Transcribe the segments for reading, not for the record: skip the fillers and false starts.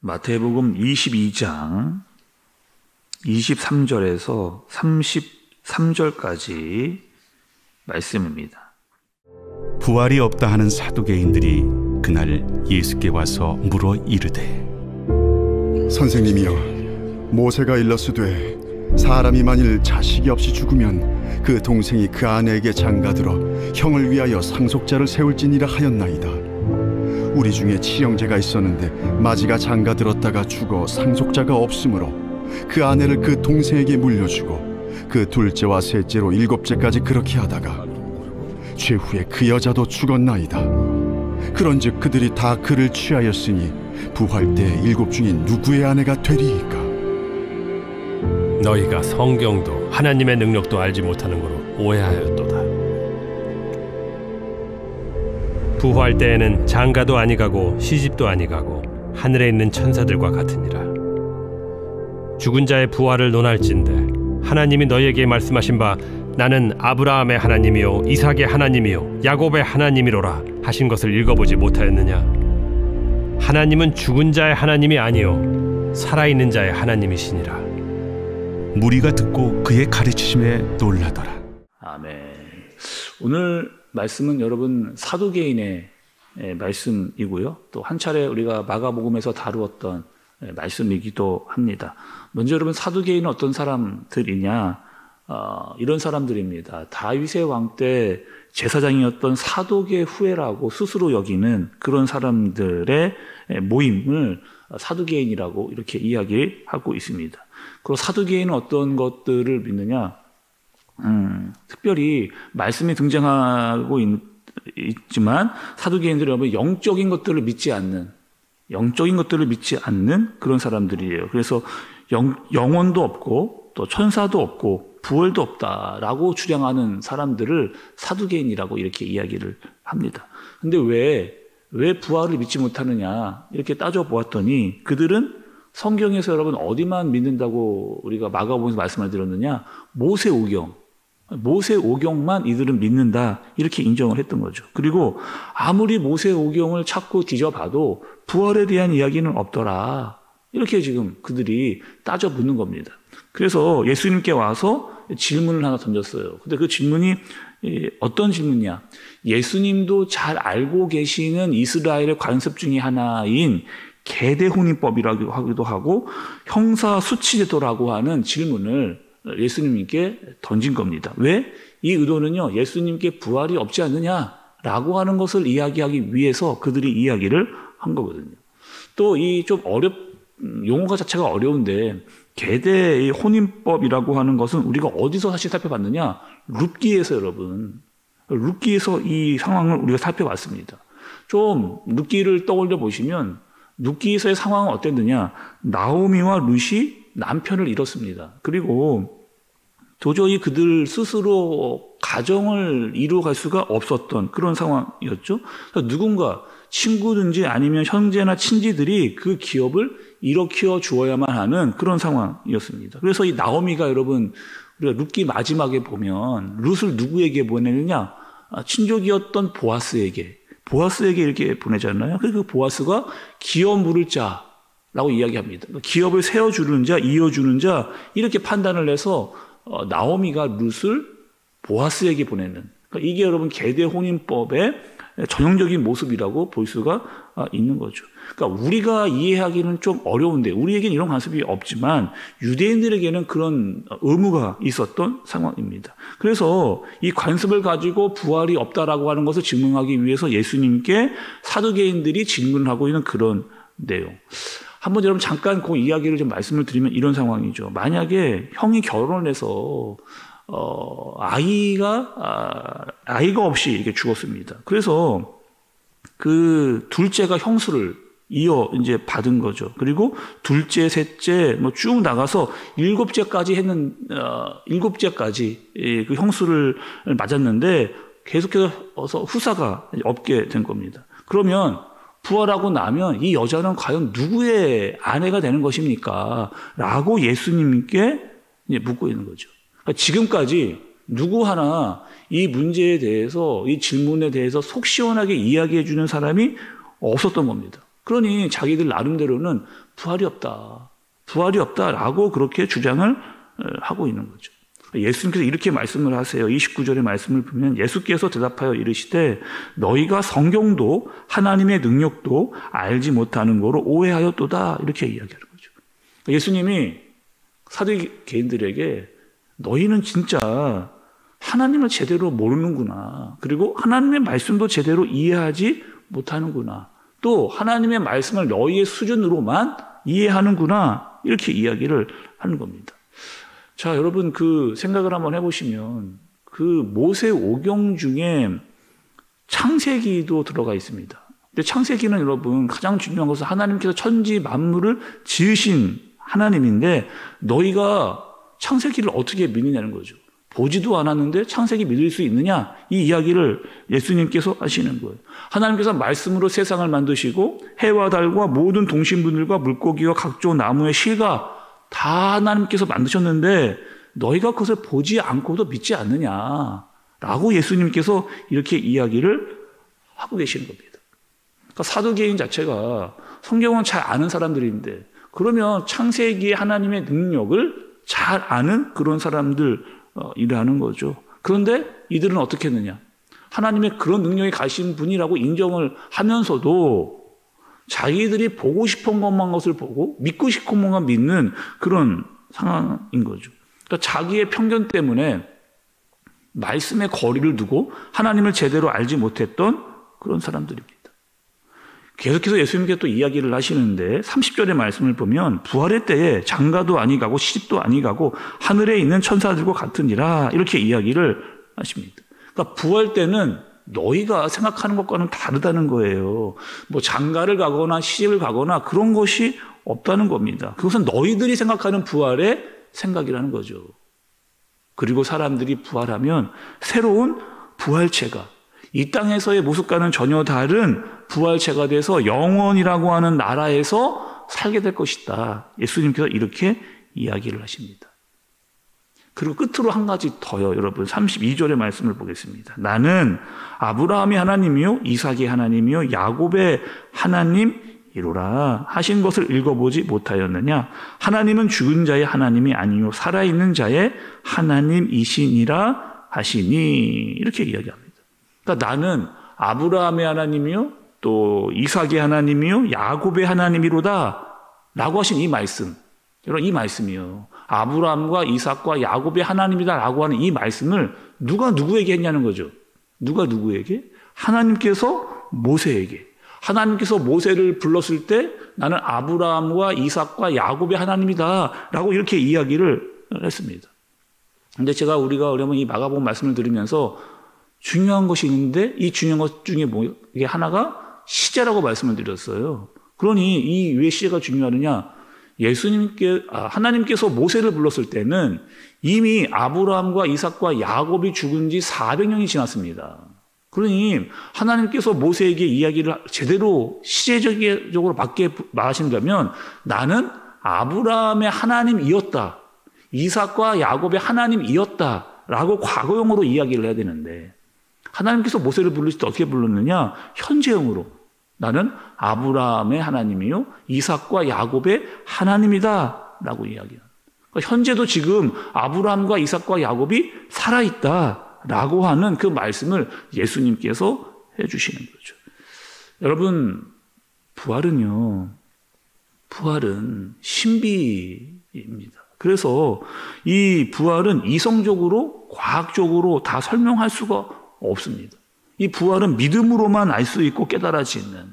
마태복음 22장 23절에서 33절까지 말씀입니다. 부활이 없다 하는 사두개인들이 그날 예수께 와서 물어 이르되, 선생님이여, 모세가 일렀으되 사람이 만일 자식이 없이 죽으면 그 동생이 그 아내에게 장가들어 형을 위하여 상속자를 세울지니라 하였나이다. 우리 중에 친형제가 있었는데 마지가 장가들었다가 죽어 상속자가 없으므로 그 아내를 그 동생에게 물려주고 그 둘째와 셋째로 일곱째까지 그렇게 하다가 최후에 그 여자도 죽었나이다. 그런즉 그들이 다 그를 취하였으니 부활 때 일곱 중에 누구의 아내가 되리이까? 너희가 성경도 하나님의 능력도 알지 못하는 거로 오해하였도다. 부활 때에는 장가도 아니가고 시집도 아니가고 하늘에 있는 천사들과 같으니라. 죽은 자의 부활을 논할진대 하나님이 너희에게 말씀하신 바 나는 아브라함의 하나님이요 이삭의 하나님이요 야곱의 하나님이로라 하신 것을 읽어보지 못하였느냐? 하나님은 죽은 자의 하나님이 아니요 살아있는 자의 하나님이시니라. 무리가 듣고 그의 가르치심에 놀라더라. 아멘. 오늘 말씀은 여러분 사두개인의 말씀이고요. 또 한 차례 우리가 마가복음에서 다루었던 말씀이기도 합니다. 먼저 여러분 사두개인은 어떤 사람들이냐? 이런 사람들입니다. 다윗의 왕 때 제사장이었던 사독의 후예라고 스스로 여기는 그런 사람들의 모임을 사두개인이라고 이렇게 이야기하고 있습니다. 그리고 사두개인은 어떤 것들을 믿느냐? 특별히 말씀이 등장하고 있지만 사두개인들은 여러분 영적인 것들을 믿지 않는 그런 사람들이에요. 그래서 영혼도 없고 또 천사도 없고 부활도 없다라고 주장하는 사람들을 사두개인이라고 이렇게 이야기를 합니다. 근데 왜 부활을 믿지 못하느냐 이렇게 따져보았더니 그들은 성경에서 여러분 어디만 믿는다고 우리가 마가복음에서 말씀을 드렸느냐? 모세오경만 이들은 믿는다 이렇게 인정을 했던 거죠. 그리고 아무리 모세오경을 찾고 뒤져봐도 부활에 대한 이야기는 없더라 이렇게 지금 그들이 따져 묻는 겁니다. 그래서 예수님께 와서 질문을 하나 던졌어요. 근데 그 질문이 어떤 질문이냐? 예수님도 잘 알고 계시는 이스라엘의 관습 중에 하나인 계대혼인법이라고 하기도 하고 형사수치제도라고 하는 질문을 예수님께 던진 겁니다. 왜? 이 의도는요, 예수님께 부활이 없지 않느냐라고 하는 것을 이야기하기 위해서 그들이 이야기를 한 거거든요. 또 이 좀 용어가 자체가 어려운데 계대 혼인법이라고 하는 것은 우리가 어디서 사실 살펴봤느냐? 룻기에서 여러분, 룻기에서 이 상황을 우리가 살펴봤습니다. 좀 룻기를 떠올려 보시면 룻기에서의 상황은 어땠느냐? 나오미와 룻이 남편을 잃었습니다. 그리고 도저히 그들 스스로 가정을 이루어갈 수가 없었던 그런 상황이었죠. 누군가 친구든지 아니면 형제나 친지들이 그 기업을 일으켜 주어야만 하는 그런 상황이었습니다. 그래서 이 나오미가 여러분 우리가 룻기 마지막에 보면 룻을 누구에게 보내느냐? 친족이었던 보아스에게 이렇게 보내잖아요. 그 보아스가 기업 물을 자라고 이야기합니다. 기업을 세워주는 자, 이어주는 자 이렇게 판단을 해서 나오미가 룻을 보아스에게 보내는, 그러니까 이게 여러분 계대 혼인법의 전형적인 모습이라고 볼 수가 있는 거죠. 그러니까 우리가 이해하기는 좀 어려운데 우리에게는 이런 관습이 없지만 유대인들에게는 그런 의무가 있었던 상황입니다. 그래서 이 관습을 가지고 부활이 없다라고 하는 것을 증명하기 위해서 예수님께 사두개인들이 질문하고 있는 그런 내용. 한번 여러분 잠깐 그 이야기를 좀 말씀을 드리면 이런 상황이죠. 만약에 형이 결혼을 해서 아이가 없이 이렇게 죽었습니다. 그래서 그 둘째가 형수를 이제 받은 거죠. 그리고 둘째, 셋째 뭐 쭉 나가서 일곱째까지 그 형수를 맞았는데 계속해서 후사가 없게 된 겁니다. 그러면 부활하고 나면 이 여자는 과연 누구의 아내가 되는 것입니까? 라고 예수님께 묻고 있는 거죠. 그러니까 지금까지 누구 하나 이 문제에 대해서, 이 질문에 대해서 속 시원하게 이야기해 주는 사람이 없었던 겁니다. 그러니 자기들 나름대로는 부활이 없다. 부활이 없다라고 그렇게 주장을 하고 있는 거죠. 예수님께서 이렇게 말씀을 하세요. 29절의 말씀을 보면 예수께서 대답하여 이르시되 너희가 성경도 하나님의 능력도 알지 못하는 거로 오해하였도다. 이렇게 이야기하는 거죠. 예수님이 사두개인들에게 너희는 진짜 하나님을 제대로 모르는구나. 그리고 하나님의 말씀도 제대로 이해하지 못하는구나. 또 하나님의 말씀을 너희의 수준으로만 이해하는구나. 이렇게 이야기를 하는 겁니다. 자, 여러분 그 생각을 한번 해보시면 그 모세 오경 중에 창세기도 들어가 있습니다. 근데 창세기는 여러분 가장 중요한 것은 하나님께서 천지 만물을 지으신 하나님인데 너희가 창세기를 어떻게 믿느냐는 거죠. 보지도 않았는데 창세기 믿을 수 있느냐? 이 이야기를 예수님께서 하시는 거예요. 하나님께서 말씀으로 세상을 만드시고 해와 달과 모든 동식물들과 물고기와 각종 나무의 실과 다 하나님께서 만드셨는데 너희가 그것을 보지 않고도 믿지 않느냐라고 예수님께서 이렇게 이야기를 하고 계시는 겁니다. 그러니까 사두개인 자체가 성경은 잘 아는 사람들인데 그러면 창세기의 하나님의 능력을 잘 아는 그런 사람들이라는 거죠. 그런데 이들은 어떻게 했느냐? 하나님의 그런 능력이 가신 분이라고 인정을 하면서도 자기들이 보고 싶은 것을 보고 믿고 싶은 것만 믿는 그런 상황인 거죠. 그러니까 자기의 편견 때문에 말씀의 거리를 두고 하나님을 제대로 알지 못했던 그런 사람들입니다. 계속해서 예수님께서 또 이야기를 하시는데 30절의 말씀을 보면 부활의 때에 장가도 아니가고 시집도 아니가고 하늘에 있는 천사들과 같으니라 이렇게 이야기를 하십니다. 그러니까 부활 때는 너희가 생각하는 것과는 다르다는 거예요. 뭐 장가를 가거나 시집을 가거나 그런 것이 없다는 겁니다. 그것은 너희들이 생각하는 부활의 생각이라는 거죠. 그리고 사람들이 부활하면 새로운 부활체가 이 땅에서의 모습과는 전혀 다른 부활체가 돼서 영원이라고 하는 나라에서 살게 될 것이다. 예수님께서 이렇게 이야기를 하십니다. 그리고 끝으로 한 가지 더요. 여러분 32절의 말씀을 보겠습니다. 나는 아브라함의 하나님이요 이삭의 하나님이요 야곱의 하나님이로라 하신 것을 읽어보지 못하였느냐. 하나님은 죽은 자의 하나님이 아니요 살아있는 자의 하나님이시니라 하시니 이렇게 이야기합니다. 그러니까 나는 아브라함의 하나님이요 또 이삭의 하나님이요 야곱의 하나님이로다 라고 하신 이 말씀, 여러분 이 말씀이요 아브라함과 이삭과 야곱의 하나님이다라고 하는 이 말씀을 누가 누구에게 했냐는 거죠. 누가 누구에게? 하나님께서 모세에게. 하나님께서 모세를 불렀을 때 나는 아브라함과 이삭과 야곱의 하나님이다라고 이렇게 이야기를 했습니다. 근데 우리가 어려면 이 마가복음 말씀을 들으면서 중요한 것이 있는데 이 중요한 것 중에 이게 하나가 시제라고 말씀을 드렸어요. 그러니 이 왜 시제가 중요하느냐? 하나님께서 모세를 불렀을 때는 이미 아브라함과 이삭과 야곱이 죽은 지 400년이 지났습니다. 그러니 하나님께서 모세에게 이야기를 제대로 시제적으로 맞게 말하신다면 나는 아브라함의 하나님이었다. 이삭과 야곱의 하나님이었다라고 과거형으로 이야기를 해야 되는데 하나님께서 모세를 부르실 때 어떻게 불렀느냐? 현재형으로. 나는 아브라함의 하나님이요 이삭과 야곱의 하나님이다 라고 이야기합니다. 그러니까 현재도 지금 아브라함과 이삭과 야곱이 살아있다 라고 하는 그 말씀을 예수님께서 해주시는 거죠. 여러분 부활은 신비입니다. 그래서 이 부활은 이성적으로 과학적으로 다 설명할 수가 없습니다. 이 부활은 믿음으로만 알 수 있고 깨달아지는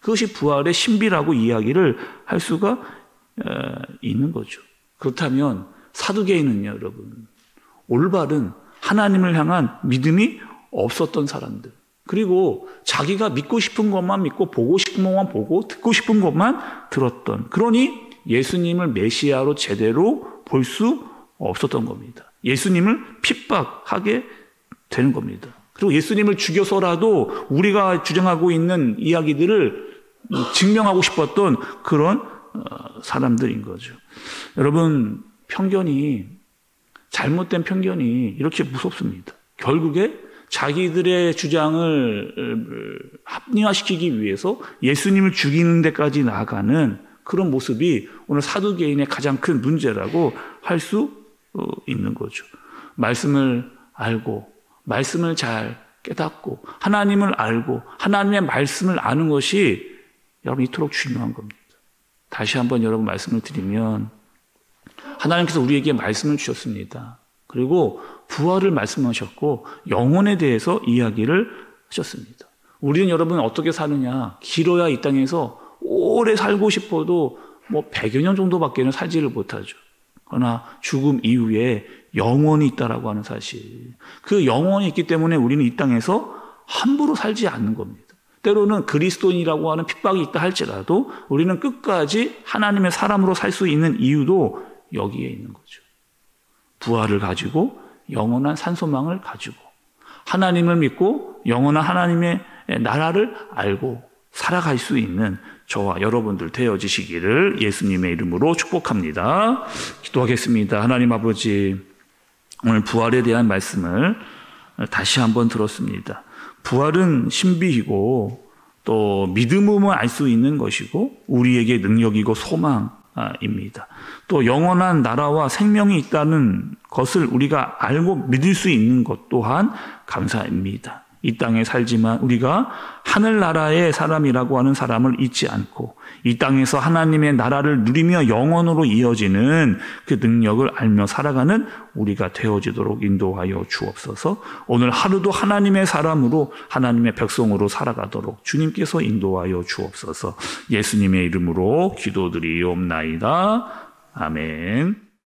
그것이 부활의 신비라고 이야기를 할 수가 있는 거죠. 그렇다면 사두개인은요, 여러분 올바른 하나님을 향한 믿음이 없었던 사람들 그리고 자기가 믿고 싶은 것만 믿고 보고 싶은 것만 보고 듣고 싶은 것만 들었던 그러니 예수님을 메시아로 제대로 볼 수 없었던 겁니다. 예수님을 핍박하게 되는 겁니다. 그리고 예수님을 죽여서라도 우리가 주장하고 있는 이야기들을 증명하고 싶었던 그런 사람들인 거죠. 여러분 잘못된 편견이 이렇게 무섭습니다. 결국에 자기들의 주장을 합리화시키기 위해서 예수님을 죽이는 데까지 나아가는 그런 모습이 오늘 사두개인의 가장 큰 문제라고 할 수 있는 거죠. 말씀을 알고 말씀을 잘 깨닫고 하나님을 알고 하나님의 말씀을 아는 것이 여러분 이토록 중요한 겁니다. 다시 한번 여러분 말씀을 드리면 하나님께서 우리에게 말씀을 주셨습니다. 그리고 부활을 말씀하셨고 영혼에 대해서 이야기를 하셨습니다. 우리는 여러분 어떻게 사느냐, 길어야 이 땅에서 오래 살고 싶어도 100여 년 정도밖에는 살지를 못하죠. 그러나 죽음 이후에 영원이 있다라고 하는 사실, 그 영원이 있기 때문에 우리는 이 땅에서 함부로 살지 않는 겁니다. 때로는 그리스도인이라고 하는 핍박이 있다 할지라도 우리는 끝까지 하나님의 사람으로 살 수 있는 이유도 여기에 있는 거죠. 부활을 가지고 영원한 산소망을 가지고 하나님을 믿고 영원한 하나님의 나라를 알고 살아갈 수 있는 저와 여러분들 되어지시기를 예수님의 이름으로 축복합니다. 기도하겠습니다. 하나님 아버지, 오늘 부활에 대한 말씀을 다시 한번 들었습니다. 부활은 신비이고 또 믿음으로만 알 수 있는 것이고 우리에게 능력이고 소망입니다. 또 영원한 나라와 생명이 있다는 것을 우리가 알고 믿을 수 있는 것 또한 감사입니다. 이 땅에 살지만 우리가 하늘나라의 사람이라고 하는 사람을 잊지 않고 이 땅에서 하나님의 나라를 누리며 영원으로 이어지는 그 능력을 알며 살아가는 우리가 되어지도록 인도하여 주옵소서. 오늘 하루도 하나님의 사람으로 하나님의 백성으로 살아가도록 주님께서 인도하여 주옵소서. 예수님의 이름으로 기도드리옵나이다. 아멘.